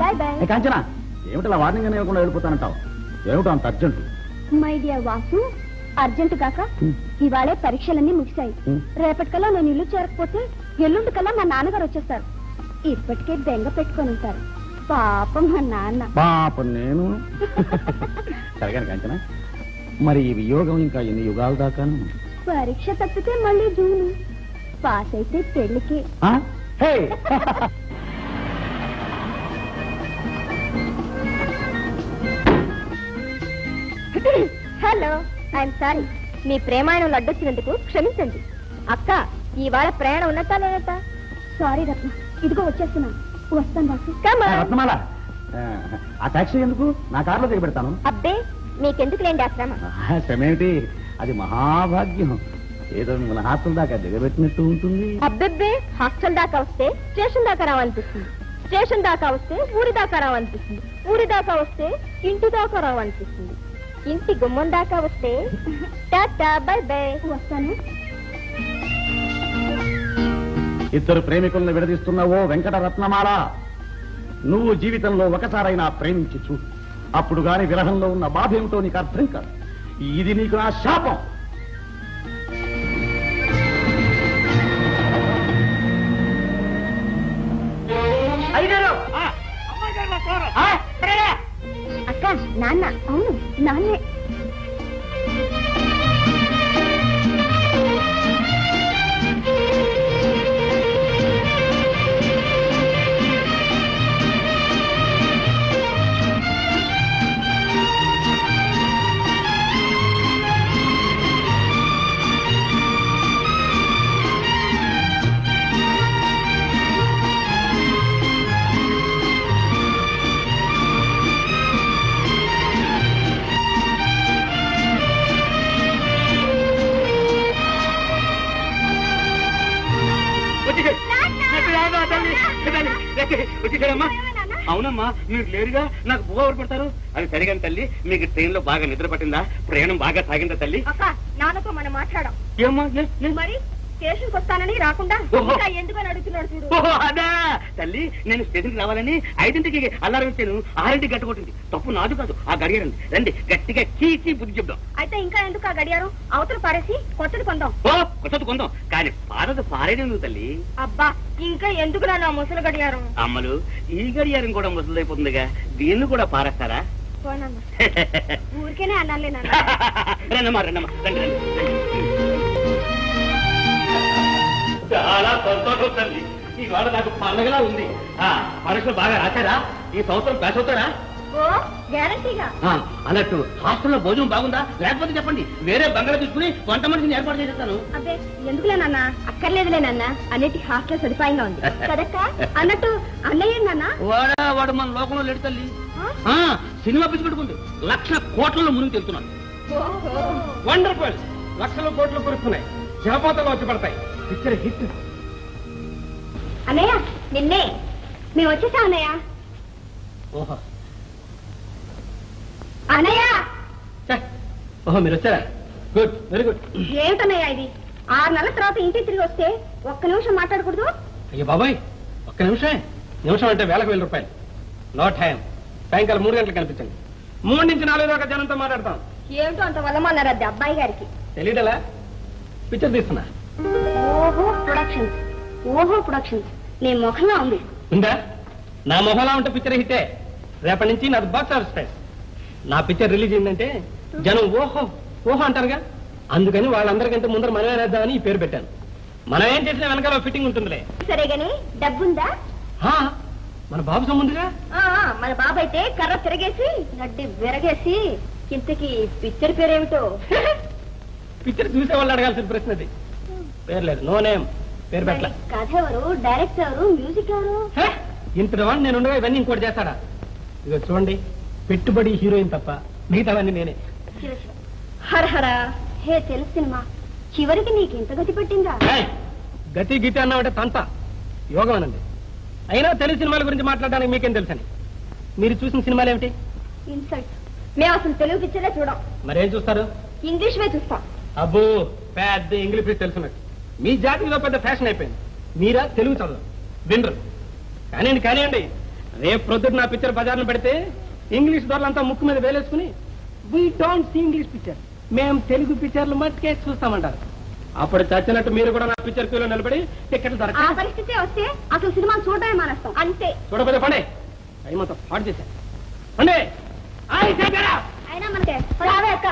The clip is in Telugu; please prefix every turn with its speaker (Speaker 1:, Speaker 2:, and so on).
Speaker 1: Bye bye.
Speaker 2: కాంచనా, ఏమిటలా వార్నింగ్ అని ఇవ్వకుండా వెళ్ళిపోతానంటావు? ఏమిటో అంత urgent?
Speaker 1: My dear Vasu, urgent కాక ఇవాళే పరీక్షలన్నీ ముగిశాయి. రేపటికల్లా నేను ఇల్లు చేరకపోతే ఎల్లుండి కల్లా మా నాన్నగారు వచ్చేస్తారు. ఇప్పటికే బెంగ పెట్టుకొని ఉంటారు పాపం మా నాన్న.
Speaker 2: పాపం నేను. సరిగా కాంచనా, మరి ఈ వియోగం ఇంకా ఎన్ని యుగాల దాకాను?
Speaker 1: పరీక్ష తప్పితే మళ్ళీ జూను, పాస్ అయితే పెళ్లికి. Hello, I am sorry. మీ ప్రేమాయణం అడ్డొచ్చినందుకు క్షమించండి. అక్క, ఇవాళ ప్రయాణం ఉన్నట్టా లేనట్టా? సారీ రత్న, ఇదిగో వచ్చేస్తున్నాను. వస్తాను బాసు.
Speaker 2: రత్నమాల, ఆ టాక్సీ ఎందుకు? నా కారులో దిగబెడతాను.
Speaker 1: అబ్బే, మీకెందుకు లేండి ఆ శ్రమ.
Speaker 2: శ్రమేమిటి, అది మహాభాగ్యం. ఏదో మిమ్మల్ని హాస్టల్ దాకా దిగబెట్టినట్టు ఉంటుంది.
Speaker 1: అబ్బెబ్బే, హాస్టల్ దాకా వస్తే స్టేషన్ దాకా రావనిపిస్తుంది, స్టేషన్ దాకా వస్తే ఊరి దాకా రావనిపిస్తుంది, ఊరి దాకా వస్తే ఇంటి దాకా రావనిపిస్తుంది, ఇంటి గుమ్మం దాకా వస్తే టాటా బై బై. వస్తాను.
Speaker 2: ఇద్దరు ప్రేమికులను విడదీస్తున్నావో వెంకట రత్నమాల, నువ్వు జీవితంలో ఒకసారైనా ప్రేమించి చూడు. అప్పుడు గాని విరహంలో ఉన్న బాధ ఏమిటో నీకు అర్థం కాదు. ఇది నీకు నా శాపం.
Speaker 1: అక్క, నాన్న. అవును, నాన్నే.
Speaker 3: వచ్చేసారమ్మా? అవునమ్మా, మీరు లేరుగా నాకు బువ్వ ఎవరు పెడతారు? అది సరిగాని తల్లి, మీకు ట్రైన్ లో బాగా నిద్ర పట్టిందా? ప్రయాణం బాగా సాగిందా తల్లి?
Speaker 1: నాన్నతో మనం మాట్లాడాం.
Speaker 3: ఏమ్మా?
Speaker 1: మరి స్టేషన్కి వస్తానని రాకుండా ఎందుకని అడుగుతున్నాడు చూడు.
Speaker 3: అదా తల్లి, నేను స్టేషన్ కి రావాలని 5ంటికి అల్లారం ఇచ్చాను, 6ంటికి గట్టుకొట్టింది. తప్పు నాదు కాదు, ఆ గడియారం రండి గట్టిగా చీచి బుద్ధి చెప్దాం.
Speaker 1: అయితే ఇంకా ఎందుకు ఆ గడియారం? అవతల పారేసి కొత్తది కొందాం.
Speaker 3: కొత్తది కొందాం, కానీ పారదు పారేది తల్లి.
Speaker 1: అబ్బా, ఇంకా ఎందుకు నా ముసలి గడియారం?
Speaker 3: అమ్మలు, ఈ గడియారం కూడా ముసలిదైపోతుందిగా, దీన్ని కూడా పారేస్తారా?
Speaker 1: ఊరికేనే అన్నానులే నాన్న.
Speaker 3: రండమ్మా రండమ్మా, రండి రండి. చాలా సంతోషం తల్లి, ఇవాళ నాకు పండగలా ఉంది. పరీక్షలు బాగా రాశారా? ఈ సంవత్సరం పాస్ అవుతారా? అన్నట్టు హాస్టల్లో భోజనం బాగుందా? లేకపోతే చెప్పండి, వేరే బంగాళా తీసుకుని వంట మనిషిని ఏర్పాటు చేసేస్తాను.
Speaker 1: అదే ఎందుకులే నాన్న, అక్కర్లేదులే నాన్న, అన్నిటి హాస్టల్ సదుపాయంగా ఉంది కదక్క. అన్నట్టు అన్నయ్య నాన్న
Speaker 3: వాడు మన లోకంలో లేడు తల్లి. సినిమా పిచ్చి పెట్టుకుంది, 1,00,000 కోట్లలో మునిగి తెలుస్తున్నాడు. వండర్ఫుల్, లక్షల కోట్లు కురుస్తున్నాయి, జలపాతాలు వచ్చి పడతాయి. Picture hit.
Speaker 1: అన్నయ్య, నిన్నే మేము వచ్చేసాం అన్నయ్య.
Speaker 3: ఓహో
Speaker 1: అన్నయ్య,
Speaker 3: ఓహో మీరు వచ్చారా? Good, very good.
Speaker 1: ఏమిటన్నయ్య ఇది? 6 నెలల తర్వాత ఇంటికి తిరిగి వస్తే ఒక్క నిమిషం మాట్లాడకూడదు?
Speaker 3: అయ్యో బాబాయ్, ఒక్క నిమిషం అంటే వేలకు 1000 రూపాయలు. No time. సాయంకాలం 3 గంటలకు కనిపించండి. 3 నుంచి 4 దాకా జనంతో మాట్లాడతాం.
Speaker 1: ఏమిటో అంత వల్లమన్నారు అది అబ్బాయి గారికి.
Speaker 3: తెలియటలా? పిక్చర్ తీస్తున్నా.
Speaker 1: ఓహో ప్రొడక్షన్స్, ఓహో ప్రొడక్షన్స్. నీ ముఖంగా ఉంది.
Speaker 3: ఉందా? నా మొహంలా ఉంటే పిక్చర్ హిట్టే. రేపటి నుంచి నాది బాక్స్ ఆఫీస్ ప్రైస్. నా పిక్చర్ రిలీజ్ అయిందంటే జనం ఓహో ఓహో అంటారుగా, అందుకని వాళ్ళందరికంటే ముందర మనమే వేద్దామని ఈ పేరు పెట్టాను. మనం ఏం చేసినా వెనకాల ఫిట్టింగ్ ఉంటుందిలే.
Speaker 1: సరే గాని డబ్బుందా?
Speaker 3: మన బాబు సొమ్ముందిగా.
Speaker 1: మన బాబు అయితే కర్ర తిరగేసి గడ్డి విరగేసి. ఇంతకి పిక్చర్ పేరేమిటో?
Speaker 3: పిక్చర్ చూసే వాళ్ళు అడగాల్సిన ప్రశ్న అది. పేరు లేదు, నో నేమ్, పేరు పెట్టలే.
Speaker 1: కథ ఎవరు, డైరెక్టర్ ఎవరు, మ్యూజిక్ ఎవరు?
Speaker 3: ఇంత వాడిని నేను ఉండగా ఇవన్నీ ఇంకోటి చేస్తాడా? ఇక చూడండి, పెట్టుబడి హీరోయిన్ తప్ప మిగతావన్నీ నేనే.
Speaker 1: హరహర హే తెలుసు సినిమా, చివరికి నీకు ఇంత గతి పట్టిందా?
Speaker 3: గతి గీతి అన్నామంటే తంత యోగం అనండి. అయినా తెలుగు సినిమాల గురించి మాట్లాడడానికి మీకేం తెలుసని. మీరు చూసిన సినిమాలు ఏమిటి?
Speaker 1: ఇన్సల్ట్. మేము అసలు తెలుగు పిక్చరే చూడం.
Speaker 3: మరేం చూస్తారు?
Speaker 1: ఇంగ్లీష్ వే చూస్తాం.
Speaker 3: అబ్బో, పెద్ద ఇంగ్లీష్ తెలుసున్నట్టు. మీ జాతిలో పెద్ద ఫ్యాషన్ అయిపోయింది. మీరా తెలుగు చదవరు, వినరు. కానివ్వండి కానివ్వండి, రేపు ప్రొద్దుట నా పిక్చర్ బజార్ను పెడితే ఇంగ్లీష్ దొరలంతా ముక్కు మీద వేలేసుకుని we don't see English picture, మేము తెలుగు పిక్చర్లు మట్టుకే చూస్తామంటారు. అప్పుడు చచ్చినట్టు మీరు కూడా నా పిక్చర్ క్యూలో నిలబడి టికెట్లు దొరక.
Speaker 1: ఆ పరిస్థితి వస్తే అసలు సినిమాలు చూడటమే మానేస్తాం అంతే.
Speaker 3: చూడకపోతే పండే టైం అంతా పాడు చేశారు. పండే
Speaker 1: అయినా మనకే అక్క